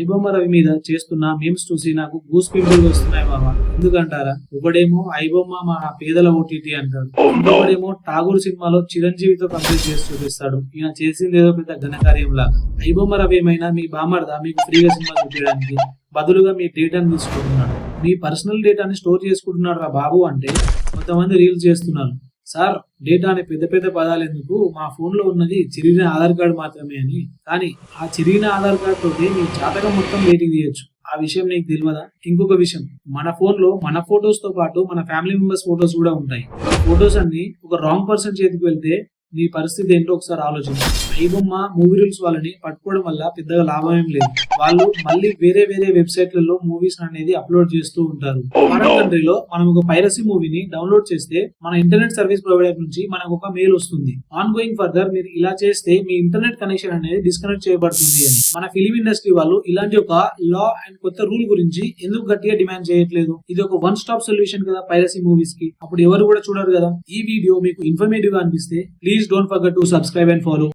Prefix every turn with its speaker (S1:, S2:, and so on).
S1: ఐబొమ్మ రవి మీద చేస్తున్న మీమ్స్ చూసి నాకు గూస్ పింపుల్ వస్తున్నాయి మామ. ఎందుకంటారా? ఒకడేమో ఐబొమ్మ మా పేదల ఓటీటీ అంటాడు, ఇంకొకడేమో ఠాగూర్ సినిమాలో చిరంజీవితో కంప్లీట్ చేసి చూపిస్తాడు. ఈయన చేసింది ఏదో పెద్ద ఘనకార్యం లాగా. ఐబొమ్మ రవి ఏమైనా మీ బామర్దా మీకు ఫ్రీగా సినిమా చూపించడానికి బదులుగా మీ డేటాను తీసుకుంటున్నాడు. మీ పర్సనల్ డేటాని స్టోర్ చేసుకుంటున్నాడు రా బాబు అంటే కొంతమంది రీల్స్ చేస్తున్నారు. సార్, డేటా అనే పెద్ద పెద్ద పదాలు ఎందుకు, మా ఫోన్ లో ఉన్నది చిరిగిన ఆధార్ కార్డు మాత్రమే అని. కానీ ఆ చిరిగిన ఆధార్ కార్డు తోటి మీ జాతకం మొత్తం బయటికి తీయొచ్చు. ఆ విషయం నీకు తెలియదా? ఇంకొక విషయం, మన ఫోన్ లో మన ఫొటోస్ తో పాటు మన ఫ్యామిలీ మెంబర్స్ ఫొటోస్ కూడా ఉంటాయి. ఫొటోస్ అన్ని ఒక రాంగ్ పర్సన్ చేతికి వెళ్తే నీ పరిస్థితి ఏంటో ఒకసారి ఆలోచించు. ఐబొమ్మ మూవీ రూల్స్ వాళ్ళని పట్టుకోవడం వల్ల పెద్దగా లాభం ఏం లేదు. వాళ్ళు మళ్ళీ వేరే వేరే వెబ్సైట్లలో మూవీస్ అనేది అప్లోడ్ చేస్తూ ఉంటారు. ఫారెన్ కంట్రీలో మనం ఒక పైరసీ మూవీని డౌన్లోడ్ చేస్తే మన ఇంటర్నెట్ సర్వీస్ ప్రొవైడర్ నుంచి మనకు ఒక మెయిల్ వస్తుంది. ఆన్ గోయింగ్ ఫర్దర్ మీరు ఇలా చేస్తే మీ ఇంటర్నెట్ కనెక్షన్ అనేది డిస్కనెక్ట్ చేయబడుతుంది అని. మన ఫిలిం ఇండస్ట్రీ వాళ్ళు ఇలాంటి ఒక లా అండ్ కొత్త రూల్ గురించి ఎందుకు గట్టిగా డిమాండ్ చేయట్లేదు? ఇది ఒక వన్ స్టాప్ సొల్యూషన్ కదా పైరసీ మూవీస్ కి. అప్పుడు ఎవరు కూడా చూడరు కదా. ఈ వీడియో మీకు ఇన్ఫర్మేటివ్ గా అనిపిస్తే please don't forget to subscribe and follow.